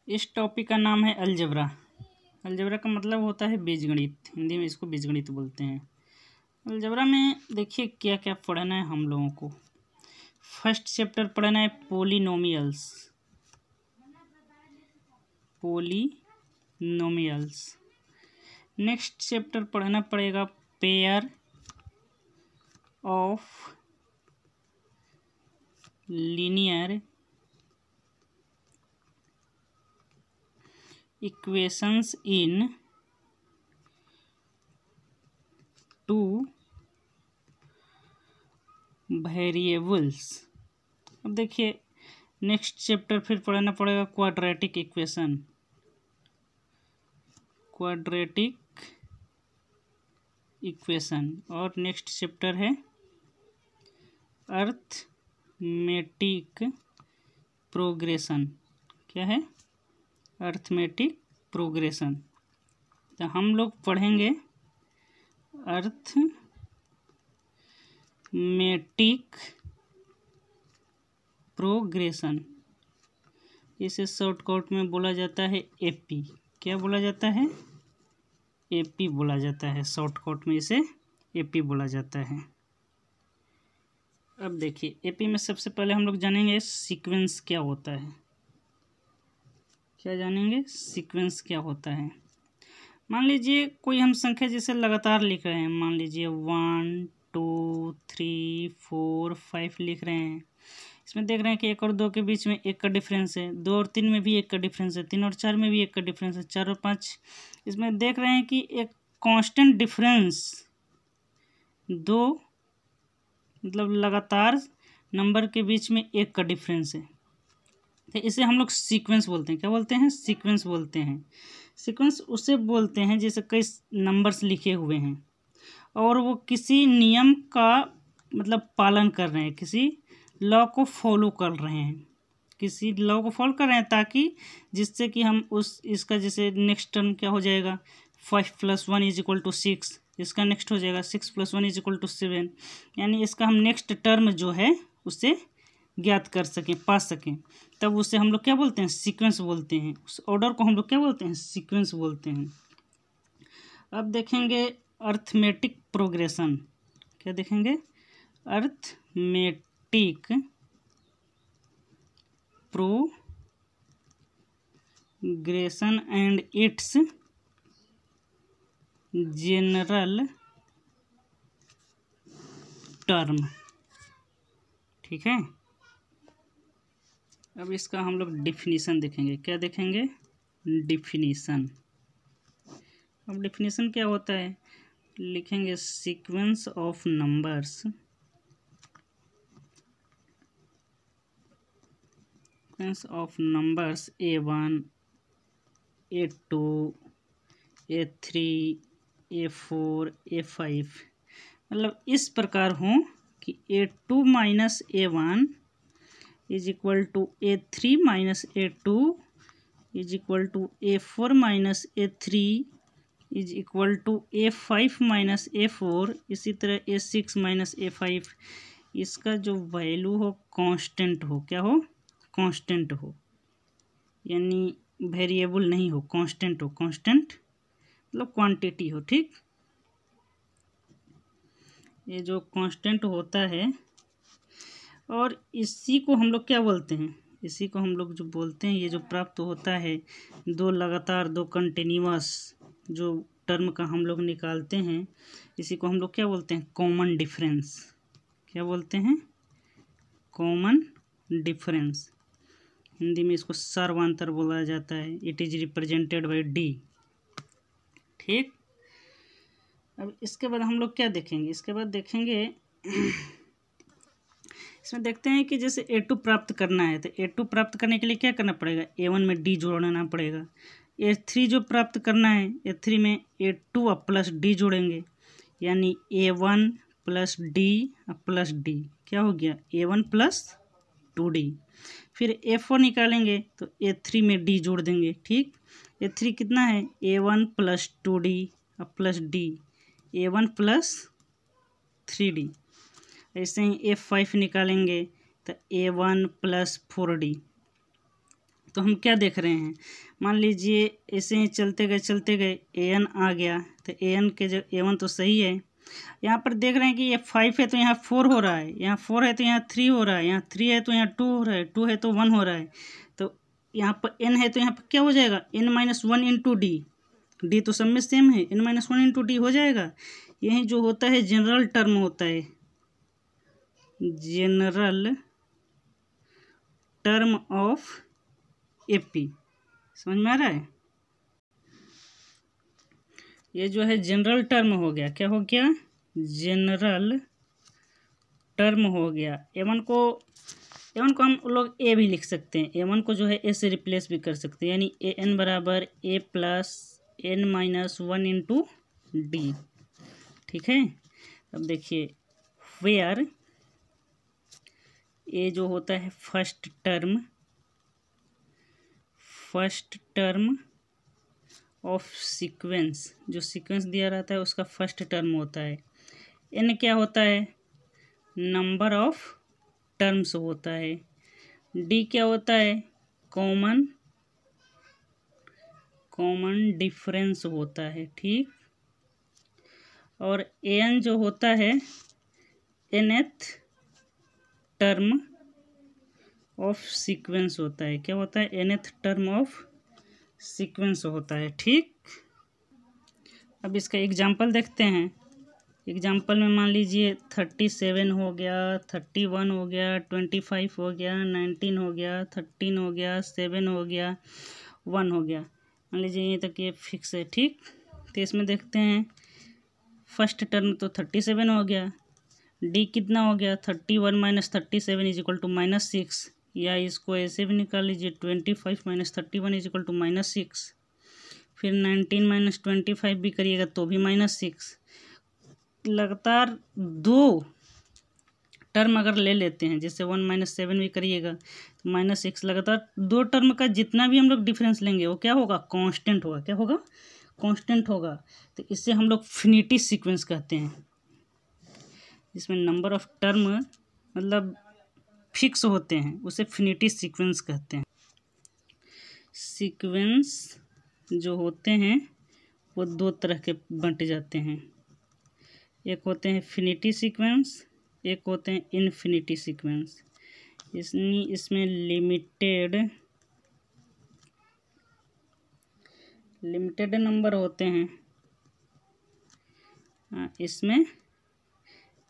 इस टॉपिक का नाम है अलजेब्रा। अलजेब्रा का मतलब होता है बीजगणित, हिंदी में इसको बीजगणित बोलते हैं। अलजेब्रा में देखिए क्या क्या पढ़ना है हम लोगों को। फर्स्ट चैप्टर पढ़ना है पोलिनोमियल्स। नेक्स्ट चैप्टर पढ़ना पड़ेगा pair of linear equations in two variables. अब देखिए नेक्स्ट चैप्टर फिर पढ़ना पड़ेगा क्वाड्रेटिक इक्वेशन और नेक्स्ट चैप्टर है अर्थमेटिक प्रोग्रेशन। क्या है? Arithmetic progression. तो हम लोग पढ़ेंगे अर्थमेटिक प्रोग्रेशन। इसे शॉर्टकट में बोला जाता है एपी। क्या बोला जाता है? एपी बोला जाता है। शॉर्टकट में इसे एपी बोला जाता है। अब देखिए एपी में सबसे पहले हम लोग जानेंगे सीक्वेंस क्या होता है। क्या जानेंगे? सीक्वेंस क्या होता है। मान लीजिए कोई हम संख्या जैसे लगातार लिख रहे हैं, मान लीजिए 1 2 3 4 5 लिख रहे हैं। इसमें देख रहे हैं कि 1 और 2 के बीच में 1 का डिफरेंस है, 2 और 3 में भी 1 का डिफरेंस है, 3 और 4 में भी 1 का डिफरेंस है, 4 और 5 इसमें देख रहे हैं कि एक कांस्टेंट डिफरेंस, दो मतलब लगातार नंबर के बीच में 1 का डिफरेंस है। तो इसे हम लोग सीक्वेंस बोलते हैं। क्या बोलते हैं? सीक्वेंस बोलते हैं। सीक्वेंस उसे बोलते हैं जैसे कई नंबर्स लिखे हुए हैं और वो किसी नियम का मतलब पालन कर रहे हैं, किसी लॉ को फॉलो कर रहे हैं, ताकि जिससे कि हम इसका जैसे नेक्स्ट टर्म क्या हो जाएगा, 5 + 1 = 6। इसका नेक्स्ट हो जाएगा 6 + 1 = 7। यानी इसका हम नेक्स्ट टर्म जो है उसे ज्ञात कर सकें, पा सकें, तब उसे हम लोग क्या बोलते हैं? सीक्वेंस बोलते हैं। उस ऑर्डर को हम लोग क्या बोलते हैं? सीक्वेंस बोलते हैं। अब देखेंगे अर्थमेटिक प्रोग्रेशन। क्या देखेंगे? Arithmetic progression and it's general term. ठीक है। अब इसका हम लोग डिफिनीशन देखेंगे। क्या देखेंगे? डिफिनीशन। अब डिफिनीशन क्या होता है लिखेंगे, sequence of numbers A1 A2 A3 A4 A5 मतलब इस प्रकार हों कि A2 - A1 = A3 - A2 = A4 - A3 = A5 - A4, इसी तरह A6 - A5। इसका जो वैल्यू हो कांस्टेंट हो। क्या हो? कांस्टेंट हो, यानी वेरिएबल नहीं हो, कांस्टेंट हो। कांस्टेंट मतलब क्वांटिटी हो। ठीक, ये जो कांस्टेंट होता है और इसी को हम लोग क्या बोलते हैं? इसी को हम लोग जो बोलते हैं, ये जो प्राप्त होता है दो लगातार, दो कंटिन्यूअस जो टर्म का हम लोग निकालते हैं, इसी को हम लोग क्या बोलते हैं? Common difference. क्या बोलते हैं? Common difference. हिंदी में इसको सर्वांतर बोला जाता है। It is represented by D. ठीक। अब इसके बाद हम लोग क्या देखेंगे? इसके बाद देखेंगे इसमें देखते हैं कि जैसे A2 प्राप्त करना है, तो A2 प्राप्त करने के लिए क्या करना पड़ेगा? A1 में D जोड़ना पड़ेगा। A3 जो प्राप्त करना है, A3 में A2 + D जोड़ेंगे, यानी A1 + D + D क्या हो गया? A1 + 2D। फिर A4 निकालेंगे तो A3 में D जोड़ देंगे। ठीक, A3 कितना है? A1 + 2D + D, A1 + 3D। ऐसे ही A5 निकालेंगे तो A1 + 4D। तो हम क्या देख रहे हैं, मान लीजिए ऐसे ही चलते गए an आ गया, तो an के जो a1 तो सही है। यहाँ पर देख रहे हैं कि ये 5 है तो यहाँ 4 हो रहा है, यहाँ 4 है तो यहाँ 3 हो रहा है, यहाँ 3 है तो यहाँ 2 हो रहा है, 2 है तो 1 हो रहा है। तो यहाँ पर n है तो यहाँ पर क्या हो जाएगा, n-1 इंटू डी, डी तो सब में सेम है, n-1 इंटू डी हो जाएगा। यही जो होता है जनरल टर्म होता है, जनरल टर्म ऑफ एपी। समझ में आ रहा है? ये जो है जनरल टर्म हो गया, क्या हो गया, जनरल टर्म हो गया। ए1 को हम लोग ए भी लिख सकते हैं, ए1 को जो है ए से रिप्लेस भी कर सकते हैं, यानी ए एन बराबर ए प्लस n-1 इंटू डी। ठीक है, अब देखिए वेयर ए जो होता है फर्स्ट टर्म ऑफ सीक्वेंस, जो सीक्वेंस दिया रहता है उसका फर्स्ट टर्म होता है। n क्या होता है, नंबर ऑफ टर्म्स होता है। d क्या होता है, कॉमन डिफरेंस होता है। ठीक, और an जो होता है nth टर्म ऑफ सीक्वेंस होता है। क्या होता है, nth टर्म ऑफ सीक्वेंस होता है। ठीक, अब इसका एग्जाम्पल देखते हैं। एग्जाम्पल में मान लीजिए 37 हो गया, 31 हो गया, 25 हो गया, 19 हो गया, 13 हो गया, 7 हो गया, 1 हो गया। मान लीजिए ये तक ये फिक्स है। ठीक, तो इसमें देखते हैं फर्स्ट टर्म तो 37 हो गया, डी कितना हो गया, 31 माइनस 37 इज इक्वल टू -6, या इसको ऐसे भी निकाल लीजिए 25 माइनस 31 इज इक्वल टू -6। फिर 19 माइनस 25 भी करिएगा तो भी -6। लगातार 2 टर्म अगर ले लेते हैं, जैसे 1 - 7 भी करिएगा तो -6, लगातार 2 टर्म का जितना भी हम लोग डिफरेंस लेंगे वो क्या होगा, कांस्टेंट होगा। क्या होगा, कांस्टेंट होगा। तो इससे हम लोग फिनिटी सीक्वेंस कहते हैं, जिसमें नंबर ऑफ टर्म मतलब फिक्स होते हैं, उसे फिनिटी सीक्वेंस कहते हैं। सीक्वेंस जो होते हैं वो 2 तरह के बंट जाते हैं, एक होते हैं फिनिटी सीक्वेंस, एक होते हैं इनफिनिटी सीक्वेंस। इसमें लिमिटेड नंबर होते हैं, इसमें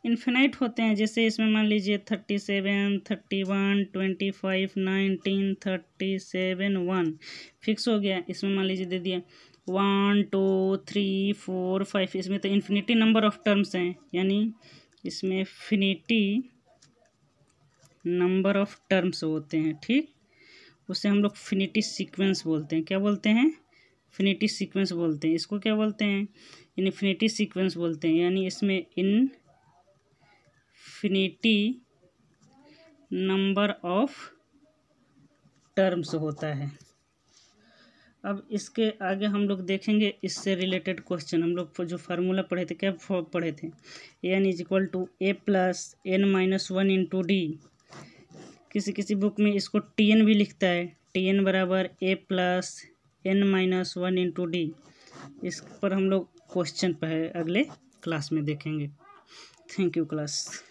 इन्फिनाइट होते हैं। जैसे इसमें मान लीजिए 37, 31, 25, 19, 37, 1 फिक्स हो गया। इसमें मान लीजिए दे दिया 1, 2, 3, 4, 5, इसमें तो इन्फिनिटी नंबर ऑफ टर्म्स हैं, यानी इसमें फिनिटी नंबर ऑफ टर्म्स होते हैं। ठीक, उसे हम लोग फिनिटी सीक्वेंस बोलते हैं। क्या बोलते हैं, फिनिटी सीक्वेंस बोलते हैं। इसको क्या बोलते हैं, इनफिनिटी सीक्वेंस बोलते हैं, यानी इसमें इनफिनिटी नंबर ऑफ टर्म्स होता है। अब इसके आगे हम लोग देखेंगे इससे रिलेटेड क्वेश्चन। हम लोग जो फार्मूला पढ़े थे, क्या पढ़े थे, n is equal to a plus n-1 into D. किसी बुक में इसको tn भी लिखता है, tn बराबर a plus n-1 into D. इस पर हम लोग क्वेश्चन अगले क्लास में देखेंगे। Thank you class.